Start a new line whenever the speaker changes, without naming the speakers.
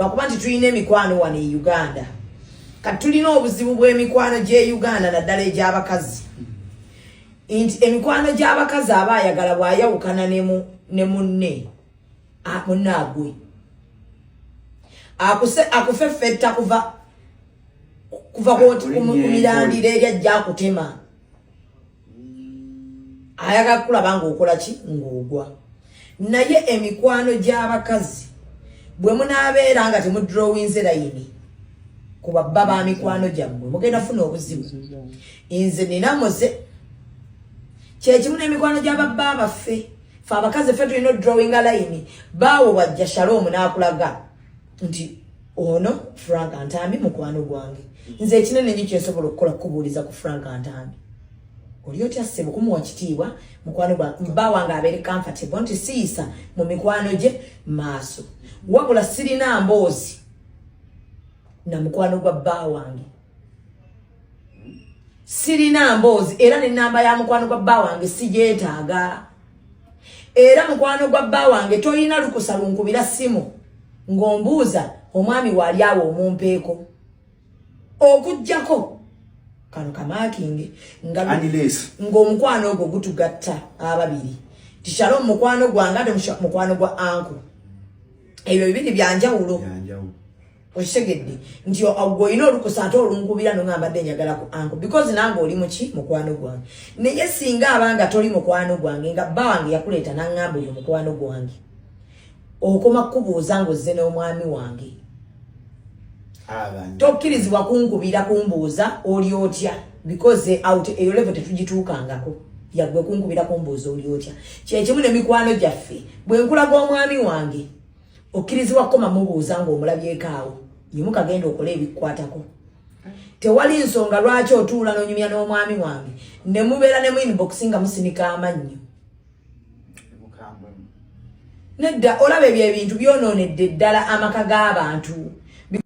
Bakuba nti tulina emikwano wano e Uganda. Kati tulina obuzibu bw'emikwano gye Uganda naddala egy'abakazi. Inti emikwano gy'abakazi aba ayagala bw'ayawukana ne munne. Munne agwe. Akufeffetta kuva kwoti kumirandira eri ajja akutema. Ayagala kulaba ng'okola ki ng'ogwa. Naye emikwano gy'abakazi bwe munaabeera nga temudrawinze layini kuba baba mikwano gyammwe mugenda funa obuzibu. Nze nina muze kyekimu n'emikwano gy'ababba baffe fe abakazi ffe tulina drawinga layini baawo wajja Shalom n'akulaga nti ono Frank Antambi mukwano gwange. Nze ekinene nnyo kyensobola okukola kubuuliza ku Frank Antambi. Oli otya ssebo kumuwa kitiibwa mukwano gwa bba wange abeere comfortable nti siisa mu mikwano gye maaso. Wabula sirina mboozi na mukwano gwa bba wange. Sirina mboozi era n'ennamba ya mukwano gwa bba wange sigyetaaga. Era mukwano gwa bba wange toyina lukusa lunkubira simu ng'ombuuza omwami waali awo omumpeeko. Okujjako kano kamakinge ng'omukwano ogwo gutugatta ababiri. Ti Shalom mukwano gwange ate mukwano gwa anko. Ebyo bibiri byanjawulo. Okitegedde nti ogwo olina olukusa ate olunkubira n'ongambadde njagala ku anko because nange oli muki mukwano gwange. Naye singa abanga toli mukwano gwange nga bba wange yakuleeta n'angamba oyo mukwano gwange okoma kubuuza ng'ozze n'omwami wange. Tokkirizibwa kunkubira kumbuuza oli otya because out eyo level tetugituukangako yagwe kunkubira kumbuuza oli otya. Kyekimu n'emikwano gyaffe bwe nkulaga omwami wange okkirizibwa koma mubuuza ng'omulabyeko awo yimu kagenda okola ebikwatako. Tewali nsonga lwaki otuula n'onyumya n'omwami wange ne mubeera ne mu inbox nga musinika amannyo. Nedda olaba ebyo ebintu byonoonedde ddala amaka g'abantu.